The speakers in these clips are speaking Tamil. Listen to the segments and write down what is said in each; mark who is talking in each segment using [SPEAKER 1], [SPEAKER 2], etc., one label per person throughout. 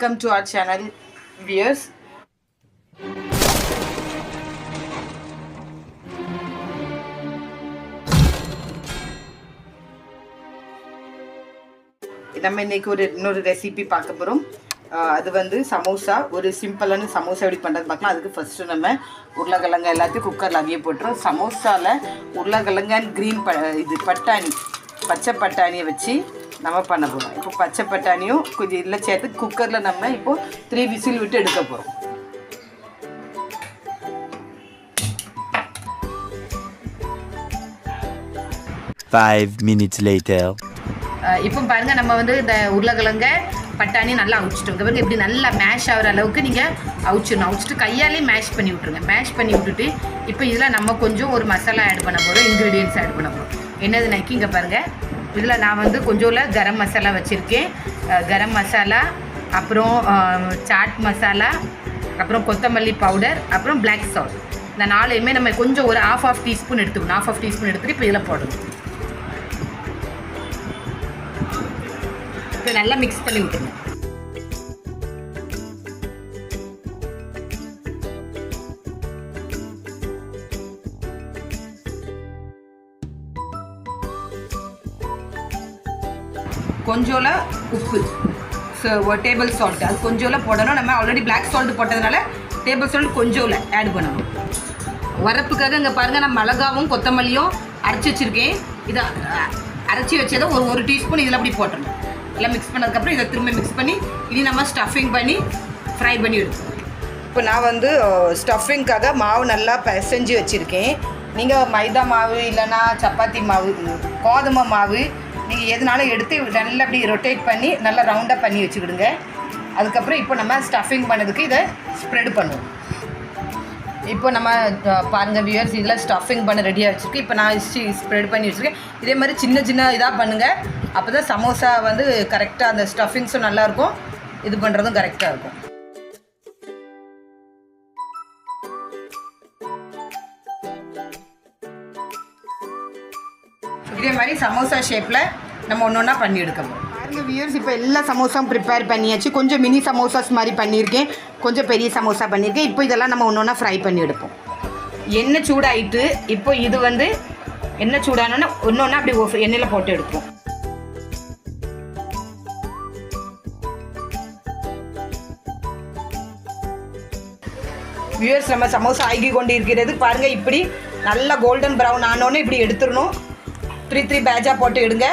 [SPEAKER 1] welcome to our channel viewers. நம்ம இன்னைக்கு இன்னொரு ரெசிபி பார்க்க போகிறோம். அது வந்து சமோசா. ஒரு சிம்பிளான சமோசா எப்படி பண்ணுறது பார்க்கலாம். அதுக்கு ஃபஸ்ட்டு நம்ம உருளைக்கிழங்கு எல்லாத்தையும் குக்கரில் அவிய போட்டுரும். சமோசாவில் உருளைக்கிழங்கு அண்ட் க்ரீன் பட்டாணி, பச்சை பட்டாணியை வச்சு நம்ம பண்ண போகிறோம். இப்போ பச்சை பட்டாணியும் கொஞ்சம் இதில் சேர்த்து குக்கரில் நம்ம இப்போது 3 விசில் விட்டு எடுக்க போகிறோம். இப்போ பாருங்கள், நம்ம வந்து இந்த உருளைக்கிழங்க பட்டாணி நல்லா அவிச்சிட்டோம். பாருங்க இப்படி நல்லா மேஷ் ஆகிற அளவுக்கு நீங்கள் அவிச்சிட்டு கையாலே மேஷ் பண்ணி விட்ருங்க. மேஷ் பண்ணி விட்டுட்டு இப்போ இதில் நம்ம கொஞ்சம் ஒரு மசாலா ஆட் பண்ண போகிறோம், இன்க்ரீடியன்ட்ஸ் ஆட் பண்ண போகிறோம். என்னதுனாக்கி இங்கே பாருங்கள், இதில் நான் வந்து கொஞ்சோல கரம் மசாலா வச்சுருக்கேன். கரம் மசாலா, அப்புறம் சாட் மசாலா, அப்புறம் கொத்தமல்லி பவுடர், அப்புறம் பிளாக் சால்ட். இந்த 4யுமே நம்ம கொஞ்சம் ஒரு ½ டீஸ்பூன் எடுத்துக்கணும். ½ டீஸ்பூன் எடுத்துகிட்டு இப்போ இதில் போடணும். இப்போ நல்லா மிக்ஸ் பண்ணி விட்டுருங்க. கொஞ்சோல உப்பு, டேபிள் சால்ட், அது கொஞ்சோல போடணும். நம்ம ஆல்ரெடி பிளாக் சால்ட் போட்டதுனால டேபிள் சால்ட் கொஞ்சோல ஆட் பண்ணணும். வரப்புக்காக இங்கே பாருங்கள், நான் மிளகாவும் கொத்தமல்லியும் அரைச்சி வச்சுருக்கேன். இதை அரைச்சி வச்சதை ஒரு டீஸ்பூன் இதில் அப்படி போட்டுடணும். எல்லாம் மிக்ஸ் பண்ணதுக்கப்புறம் இதை திரும்ப மிக்ஸ் பண்ணி இது நம்ம ஸ்டஃபிங் பண்ணி ஃப்ரை பண்ணி எடுத்துக்கணும். இப்போ நான் வந்து ஸ்டஃபிங்காக மாவு நல்லா பிசைஞ்சு வச்சுருக்கேன். நீங்கள் மைதா மாவு இல்லைன்னா சப்பாத்தி மாவு, கோதுமை மாவு, நீங்கள் எதுனாலும் எடுத்து நல்லா அப்படி ரொட்டேட் பண்ணி நல்லா ரவுண்டாக பண்ணி வச்சுக்கிடுங்க. அதுக்கப்புறம் இப்போ நம்ம ஸ்டஃபிங் பண்ணதுக்கு இதை ஸ்ப்ரெட் பண்ணுவோம். இப்போ நம்ம பாருங்கள் வியூவர்ஸ், இதில் ஸ்டஃபிங் பண்ண ரெடியாக வச்சுருக்கு. இப்போ நான் ஸ்ப்ரெட் பண்ணி வச்சுருக்கேன். இதே மாதிரி சின்ன சின்ன இதாக பண்ணுங்கள். அப்போ தான் சமோசா வந்து கரெக்டாக அந்த ஸ்டஃபிங்ஸும் நல்லாயிருக்கும், இது பண்ணுறதும் கரெக்டாக இருக்கும். இதே மாதிரி சமோசா ஷேப்பில் நம்ம ஒன்று ஒன்றா பண்ணி எடுக்கணும். பாருங்கள் வியூவர்ஸ், இப்போ எல்லா சமோசாவும் ப்ரிப்பேர் பண்ணியாச்சு. கொஞ்சம் மினி சமோசாஸ் மாதிரி பண்ணியிருக்கேன், கொஞ்சம் பெரிய சமோசா பண்ணியிருக்கேன். இப்போ இதெல்லாம் நம்ம ஒன்று ஒன்றா ஃப்ரை பண்ணி எடுப்போம். எண்ணெய் சூடாயிட்டு இப்போ இது வந்து எண்ணெய் சூடானோன்னா ஒன்று ஒன்றா அப்படி எண்ணெயில் போட்டு எடுப்போம். வியூவர்ஸ், நம்ம சமோசா ஆகி கொண்டு இருக்கிறது. பாருங்கள், இப்படி நல்லா கோல்டன் ப்ரௌன் ஆனோன்னு இப்படி எடுத்துடணும். 3 பேட்சாக போட்டு எடுங்க.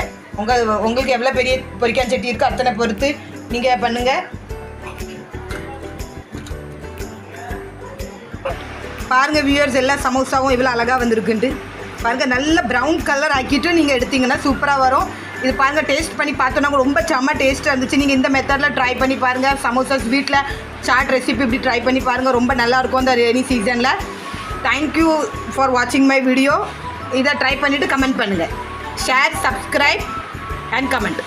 [SPEAKER 1] உங்களுக்கு எவ்வளோ பெரிய பொரிக்கான் சட்டி இருக்கோ அத்தனை பொறுத்து நீங்கள் பண்ணுங்கள். பாருங்கள் வியூவர்ஸ், எல்லா சமோசாவும் இவ்வளோ அழகாக வந்திருக்குன்ட்டு பாருங்கள். நல்ல ப்ரௌன் கலர் ஆக்கிட்டு நீங்கள் எடுத்திங்கன்னா சூப்பராக வரும். இது பாருங்கள், டேஸ்ட் பண்ணி பார்த்தோன்னா ரொம்ப செம்ம டேஸ்ட்டாக இருந்துச்சு. நீங்கள் இந்த மெத்தடில் ட்ரை பண்ணி பாருங்கள். சமோசாஸ் வீட்டில் சாட் ரெசிபி இப்படி ட்ரை பண்ணி பாருங்கள், ரொம்ப நல்லாயிருக்கும் இந்த ரெய்னி சீசனில். தேங்க்யூ ஃபார் வாட்சிங் மை வீடியோ. இதை ட்ரை பண்ணிவிட்டு கமெண்ட் பண்ணுங்கள். Share, subscribe and comment.